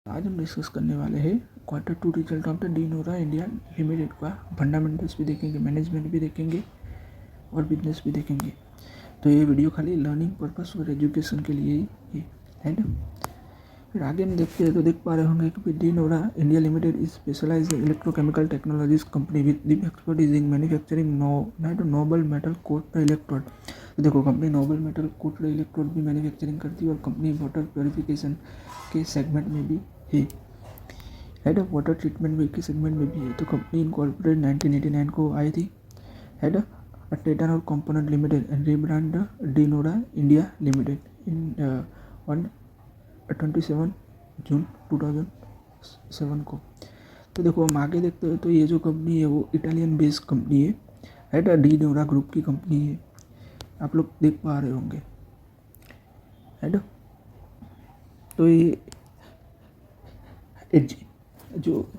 आज हम डिस्कस करने वाले हैं Q2 result of the De Nora India Limited का। फंडामेंटल्स भी देखेंगे, मैनेजमेंट भी देखेंगे और बिजनेस भी देखेंगे। तो ये वीडियो खाली लर्निंग पर्पस और एजुकेशन के लिए ही है ना। फिर आगे हम देखते हैं तो देख पा रहे होंगे कि De Nora India Limited is specialised electrochemical technologies company with deep expertise in manufacturing noble metal coat electrode. तो देखो, company noble metal coat electrode भी मैन्युफैक्चरिंग करती है और कंपनी वाटर प्योरिफिकेशन के सेगमेंट में भी है। हेड ऑफ वाटर ट्रीटमेंट भी के सेगमेंट में भी है। तो कंपनी इनकॉर्पोरेट 1989 को आई थी। हेड टेटन और component limited and rebrand De Nora India limited in on 27 June 2007 को। तो देखो, हम आगे देखते हैं तो ये जो कंपनी है वो इटालियन बेस्ड कंपनी है। हेड डीनोरा ग्रुप की कंपनी है, आप लोग देख पा रहे होंगे। हेड तो ये जो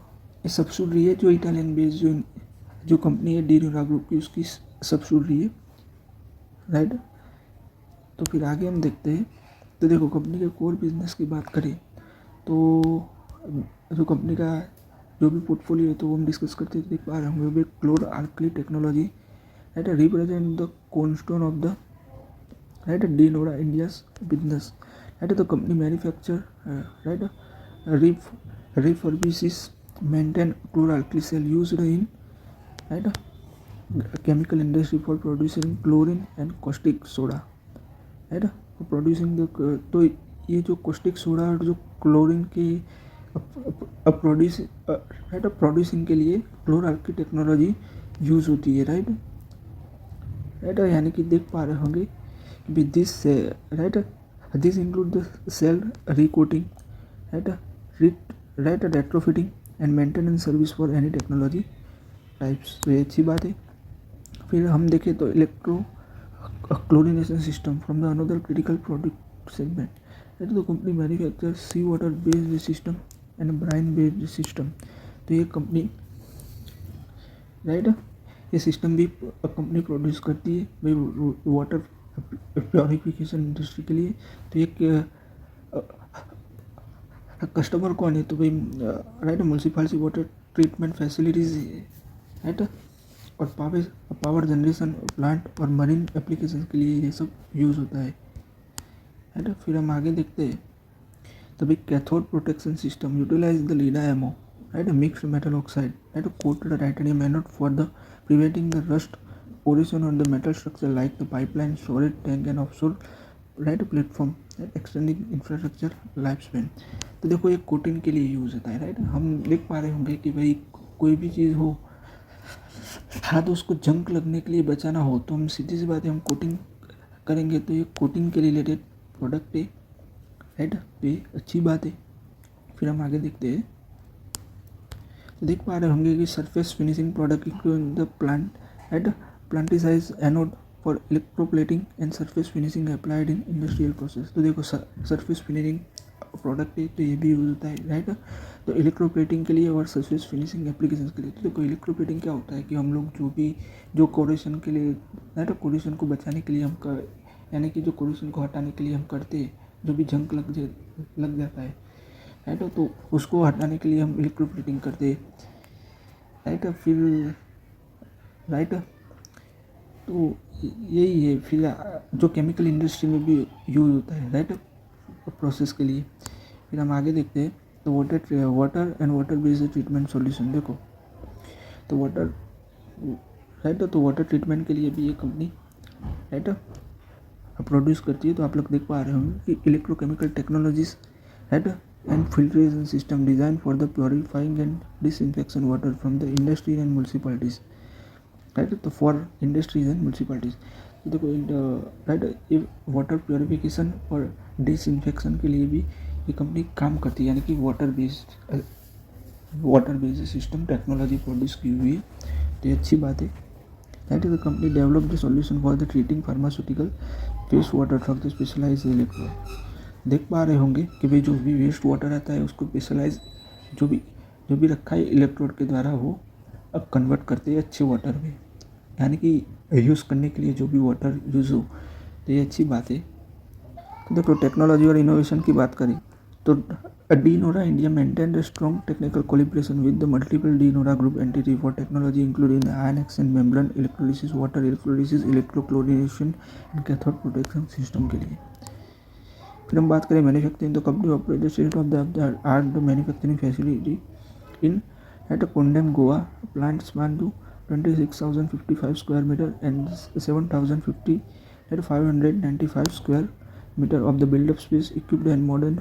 सब्सिडरी है, जो इटालियन बेस्ड जो कंपनी है डीनोरा ग्रुप की, उसकी सब्सिडरी है, राइट। तो फिर आगे हम देखते हैं तो देखो, कंपनी के कोर बिजनेस की बात करें तो जो कंपनी का जो भी पोर्टफोलियो है तो वो हम डिस्कस करते देख पा रहे होंगे। Chlor alkali technology right represent the cornerstone of the right De Nora India's business. Right, तो company manufacture right refurbishes maintain chlor-alkali cell used in right chemical industry for producing chlorine and caustic soda right producing the तो ये जो caustic soda और जो chlorine की producing के लिए क्लोर-आल्कली technology use होती है, राइट। यानी कि देख पा रहे होंगे with this right this include the cell recoating right retrofitting and maintenance service for any technology types. तो ये अच्छी बात है। फिर हम देखें तो electro chlorination system from the another critical product segment. Right, तो company manufacture sea water based system and brine based system. तो ये कंपनी राइट ये सिस्टम भी कंपनी प्रोड्यूस करती है वाटर प्योरिफिकेशन इंडस्ट्री के लिए। तो एक कस्टमर कौन है तो भाई right municipality water treatment facilities right और पावर जनरेशन प्लांट और मरीन एप्लीकेशन के लिए ये सब यूज़ होता है, राइट। फिर हम आगे देखते हैं तो भाई cathode protection system utilise the leader MO right mixed metal oxide right coated titanium anode for the preventing the rust oration on the metal structure like the pipeline storage tank and offshore right platform extending infrastructure life span. तो देखो, ये coating के लिए use होता है, right. हम देख पा रहे होंगे कि भाई कोई भी चीज़ हो हाँ तो उसको जंग लगने के लिए बचाना हो तो हम सीधी सी बात है हम कोटिंग करेंगे। तो ये कोटिंग के रिलेटेड प्रोडक्ट है, राइट। तो ये अच्छी बात है। फिर हम आगे देखते हैं तो देख पा रहे होंगे कि surface finishing product including the plant right platinised anode for electroplating and surface finishing applied in industrial process. तो देखो, सरफेस फिनिशिंग प्रोडक्ट है तो ये भी यूज होता है, राइट। तो इलेक्ट्रोप्लेटिंग के लिए और सरफेस फिनिशिंग एप्लीकेशन के लिए। तो देखो, इलेक्ट्रोप्लेटिंग क्या होता है कि हम लोग जो कोरेशन के लिए राइट कोरेशन को बचाने के लिए हम यानी कि जो कोरेशन को हटाने के लिए हम करते हैं, जो भी जंग लग जाता है, राइट, तो उसको हटाने के लिए हम इलेक्ट्रोप्लेटिंग करते हैं, राइट। फिर राइट तो यही है। फिर जो केमिकल इंडस्ट्री में भी यूज होता है, राइट प्रोसेस के लिए। फिर हम आगे देखते हैं तो water and water based treatment solution. देखो, तो वाटर राइट तो वाटर ट्रीटमेंट के लिए भी ये कंपनी राइट प्रोड्यूस करती है। तो आप लोग देख पा रहे होंगे कि electrochemical technologies right and filtration system design for the purifying and disinfection water from the industry and municipalities, right. तो फॉर इंडस्ट्रीज एंड म्यूनसिपैलिटीज। तो देखो, राइट ये वाटर प्योरीफिकेशन और डिसइंफेक्शन के लिए भी ये कंपनी काम करती है, यानी कि water based system technology produce की हुई है। तो ये अच्छी बात है, right. The company develop the solution for the treating pharmaceutical waste water from the specialise electrode. देख पा रहे होंगे कि भाई जो भी वेस्ट वाटर आता है उसको स्पेशलाइज जो भी रखा है इलेक्ट्रोड के द्वारा वो अब कन्वर्ट करते हैं अच्छे वाटर में, यानी कि यूज़ करने के लिए जो भी वाटर यूज़ हो। तो ये अच्छी बात है। तो देखो, टेक्नोलॉजी और इनोवेशन की बात करें तो De Nora India maintained a strong technical collaboration with the multiple De Nora group entity for technology including ion exchange membrane electrolysis, water electrolysis, electrochlorination and cathode protection system के लिए। फिर हम बात करें मैन्युफैक्चरिंग, तो company operate the state of the art manufacturing facility in at Kondam, Goa. Plant span to 26,055 square meter and 7,050 at 595 square meter of the build-up space equipped and modern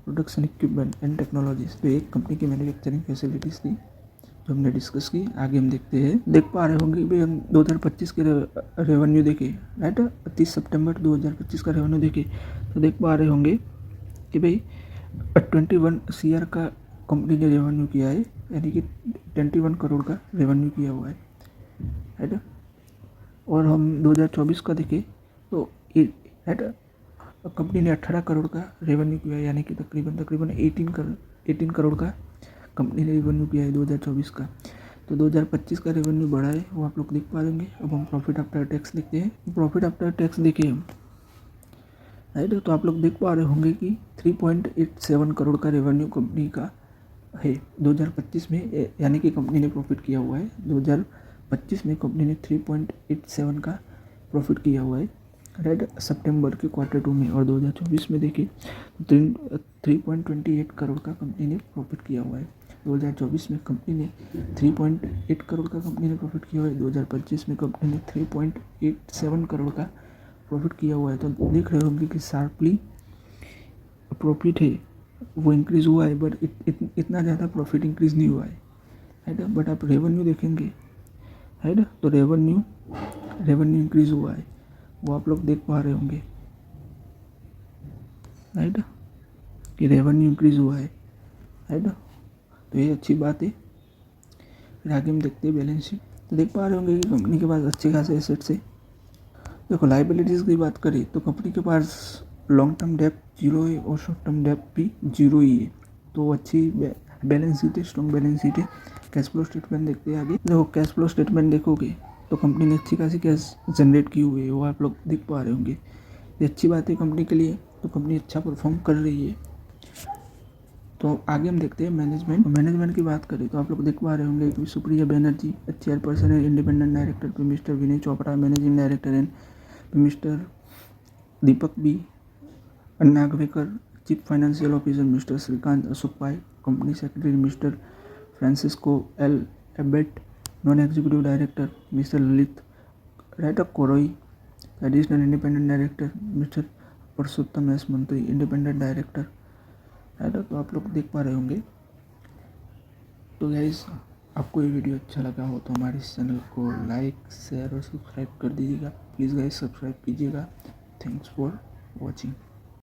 production equipment and technologies. तो एक company की manufacturing facilities थी जो हमने discuss की। आगे हम देखते हैं, देख पा रहे होंगे भाई हम 2025 के रेवेन्यू देखे, राइट। 30 सितंबर 2025 का रेवेन्यू देखे तो देख पा रहे होंगे कि भाई 21 CR का कंपनी ने रेवेन्यू किया है, यानी कि 21 करोड़ का रेवेन्यू किया हुआ है, राइट। और हम 2024 का देखें तो राइट कंपनी ने 18 करोड़ का रेवेन्यू किया है, यानी कि तकरीबन 18 करोड़ का कंपनी ने रेवेन्यू किया है 2024 का। तो 2025 का रेवेन्यू बढ़ा है, वो आप लोग देख पा लेंगे। अब हम प्रॉफिट आफ्टर टैक्स देखते हैं। प्रॉफिट आफ्टर टैक्स देखिए हम, राइट, तो आप लोग देख पा रहे होंगे कि 3.87 करोड़ का रेवेन्यू कंपनी का है 2025 में, यानी कि कंपनी ने प्रॉफिट किया हुआ है। 2025 में कंपनी ने 3.87 का प्रॉफिट किया हुआ है, राइट, सितंबर के Q2 में। और 2024 में देखिए 3.28 करोड़ का कंपनी ने प्रॉफिट किया हुआ है। 2024 में कंपनी ने 3.8 करोड़ का कंपनी ने प्रॉफिट किया हुआ है। 2025 में कंपनी ने 3.87 करोड़ का प्रॉफिट किया हुआ है। तो देख रहे होंगे कि शार्पली प्रॉफिट है वो इंक्रीज़ हुआ है, बट इतना ज़्यादा प्रॉफिट इंक्रीज़ नहीं हुआ है, राइट। बट आप रेवेन्यू देखेंगे, राइट, तो रेवेन्यू इंक्रीज़ हुआ है, वो आप लोग देख पा रहे होंगे, राइट, कि रेवेन्यू इंक्रीज़ हुआ है, राइट। तो ये अच्छी बात है। फिर आगे हम देखते हैं बैलेंस शीट। तो देख पा रहे होंगे कि कंपनी के पास अच्छे खासे एसेट्स है। देखो लाइबिलिटीज़ की बात करें तो कंपनी के पास लॉन्ग टर्म डेप 0 है और शॉर्ट टर्म डेप भी 0 ही है। तो अच्छी बैलेंस शीट है, स्ट्रॉन्ग बैलेंस शीट है। कैश फ्लो स्टेटमेंट देखते हैं आगे। देखो कैश फ्लो स्टेटमेंट देखोगे तो कंपनी ने अच्छी खासी कैश जनरेट की हुई है, वो आप लोग देख पा रहे होंगे। ये अच्छी बात है कंपनी के लिए, तो कंपनी अच्छा परफॉर्म कर रही है। तो आगे हम देखते हैं मैनेजमेंट की बात करें तो आप लोग देख पा रहे होंगे कि Supriya Banerjee chairperson and independent director, mister Vinay Chopra managing director and mister Deepak B Annagavekar chief financial officer, mister Shrikant Ashok Pai company secretary, mister Francesco L Abbate non executive director, mister Lalit राइटर कोरोई additional independent director, mister Parsottam S Mantri independent director, right. तो आप लोग देख पा रहे होंगे। तो गाइस आपको ये वीडियो अच्छा लगा हो तो हमारे इस चैनल को लाइक शेयर और सब्सक्राइब कर दीजिएगा। प्लीज़ गाइस सब्सक्राइब कीजिएगा। Thanks for watching.